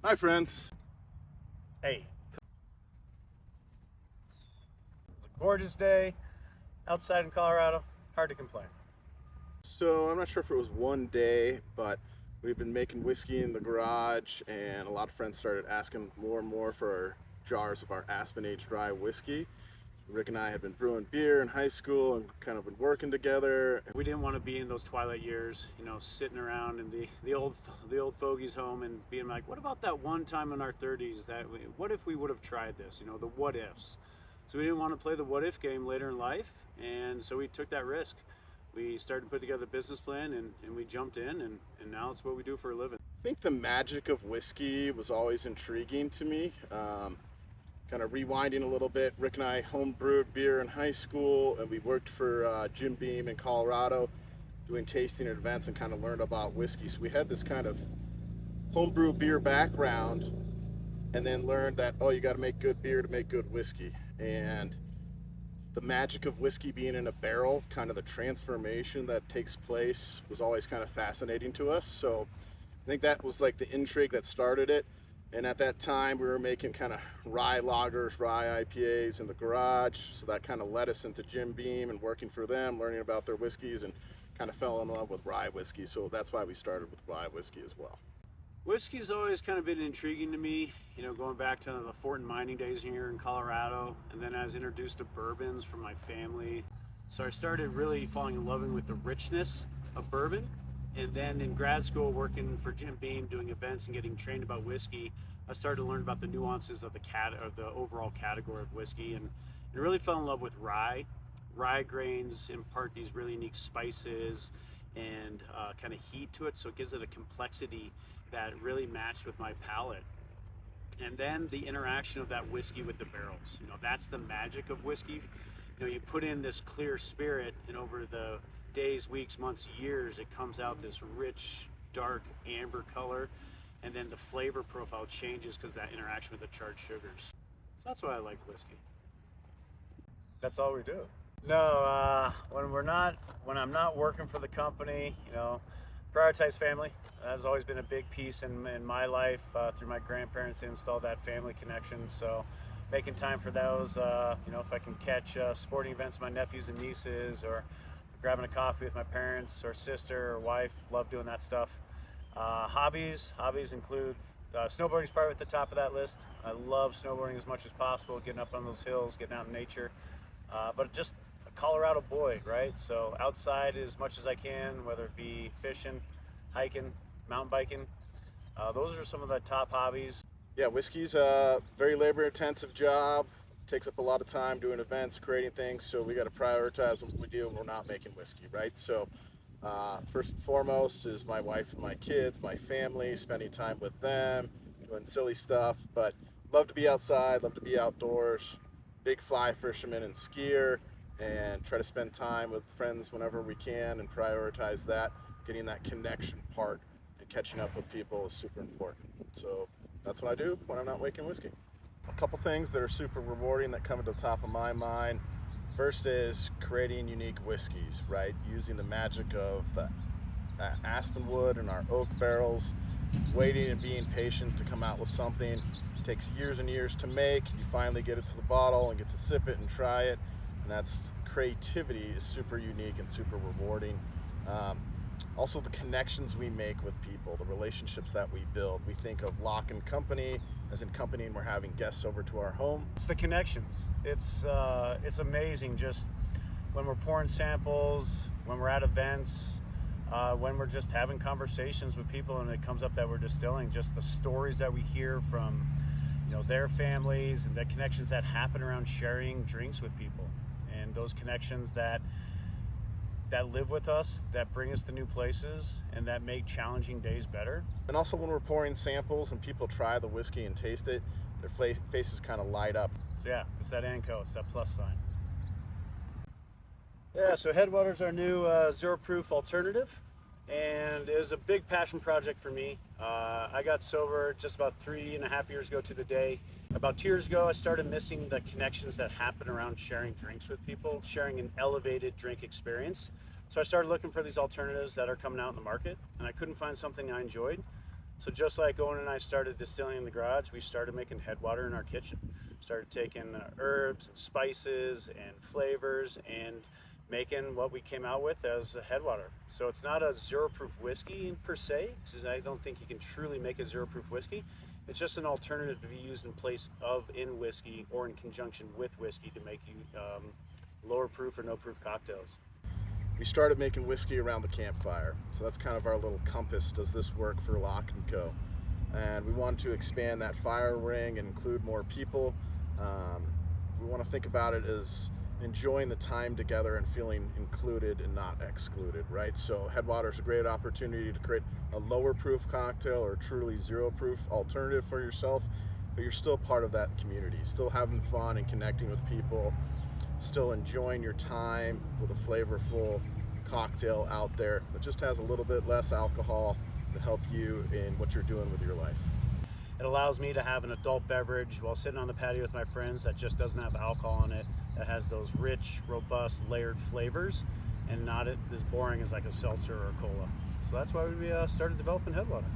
Hi, friends. Hey, it's a gorgeous day outside in Colorado. Hard to complain. So, I'm not sure if it was one day, but we've been making whiskey in the garage, and a lot of friends started asking more and more for jars of our Aspen aged rye whiskey. Rick and I had been brewing beer in high school and kind of been working together. We didn't want to be in those twilight years, sitting around in the old fogey's home and being like, what about that one time in our 30s what if we would have tried this? The what ifs. So we didn't want to play the what if game later in life, and so we took that risk. We started to put together a business plan, and we jumped in, and now it's what we do for a living. I think the magic of whiskey was always intriguing to me. Kind of rewinding a little bit, Rick and I home brewed beer in high school, and we worked for Jim Beam in Colorado doing tasting events and kind of learned about whiskey. So we had this kind of homebrew beer background, and then learned that, oh, you got to make good beer to make good whiskey. And the magic of whiskey being in a barrel, kind of the transformation that takes place, was always kind of fascinating to us. So I think that was like the intrigue that started it. And at that time, we were making kind of rye lagers, rye IPAs in the garage. So that kind of led us into Jim Beam and working for them, learning about their whiskeys, and kind of fell in love with rye whiskey. So that's why we started with rye whiskey as well. Whiskey's always kind of been intriguing to me, going back to the Fort and mining days here in Colorado, and then I was introduced to bourbons from my family. So I started really falling in love with the richness of bourbon. And then in grad school, working for Jim Beam, doing events and getting trained about whiskey, I started to learn about the nuances of the overall category of whiskey, and really fell in love with rye. Rye grains impart these really unique spices and kind of heat to it, so it gives it a complexity that really matched with my palate. And then the interaction of that whiskey with the barrels, that's the magic of whiskey. You put in this clear spirit, and over the days, weeks, months, years, it comes out this rich, dark amber color, and then the flavor profile changes because of that interaction with the charged sugars. So that's why I like whiskey. That's all we do. No, when I'm not working for the company, prioritize family. That has always been a big piece in my life. Through my grandparents, they installed that family connection. So making time for those, if I can catch sporting events with my nephews and nieces, or grabbing a coffee with my parents or sister or wife, love doing that stuff. Hobbies include snowboarding's probably at the top of that list. I love snowboarding as much as possible, getting up on those hills, getting out in nature. But just a Colorado boy, right? So outside as much as I can, whether it be fishing, hiking, mountain biking. Those are some of the top hobbies. Yeah, whiskey's a very labor-intensive job. Takes up a lot of time doing events, creating things, so we got to prioritize what we do when we're not making whiskey, right? So first and foremost is my wife and my kids, my family, spending time with them, doing silly stuff, but love to be outside, love to be outdoors, big fly fisherman and skier, and try to spend time with friends whenever we can and prioritize that. Getting that connection part and catching up with people is super important. So that's what I do when I'm not making whiskey. A couple things that are super rewarding that come to the top of my mind. First is creating unique whiskeys, right? Using the magic of the aspen wood and our oak barrels, waiting and being patient to come out with something. It takes years and years to make. You finally get it to the bottle and get to sip it and try it. And that's creativity is super unique and super rewarding. Also, the connections we make with people, the relationships that we build. We think of Locke and Company as in company, and we're having guests over to our home. It's the connections. It's amazing just when we're pouring samples, when we're at events, when we're just having conversations with people and it comes up that we're distilling, just the stories that we hear from their families and the connections that happen around sharing drinks with people, and those connections that live with us, that bring us to new places, and that make challenging days better. And also when we're pouring samples and people try the whiskey and taste it, their faces kind of light up. So yeah, it's that ANCO, it's that plus sign. Yeah, so Headwater's our new zero proof alternative, and it was a big passion project for me. I got sober just about 3.5 years ago to the day. About 2 years ago, I started missing the connections that happen around sharing drinks with people, sharing an elevated drink experience. So I started looking for these alternatives that are coming out in the market, and I couldn't find something I enjoyed. So just like Owen and I started distilling in the garage, we started making Headwater in our kitchen. Started taking herbs and spices and flavors and making what we came out with as a Headwater. So it's not a zero proof whiskey per se, because I don't think you can truly make a zero proof whiskey. It's just an alternative to be used in place of in whiskey or in conjunction with whiskey to make you lower proof or no proof cocktails. We started making whiskey around the campfire, so that's kind of our little compass. Does this work for Locke Co? And we want to expand that fire ring and include more people. We want to think about it as enjoying the time together and feeling included and not excluded, right? So Headwater is a great opportunity to create a lower proof cocktail or truly zero proof alternative for yourself, but you're still part of that community, still having fun and connecting with people, still enjoying your time with a flavorful cocktail out there that just has a little bit less alcohol to help you in what you're doing with your life. It allows me to have an adult beverage while sitting on the patio with my friends that just doesn't have alcohol in it, that has those rich, robust, layered flavors, and not as boring as like a seltzer or a cola. So that's why we started developing Headwater.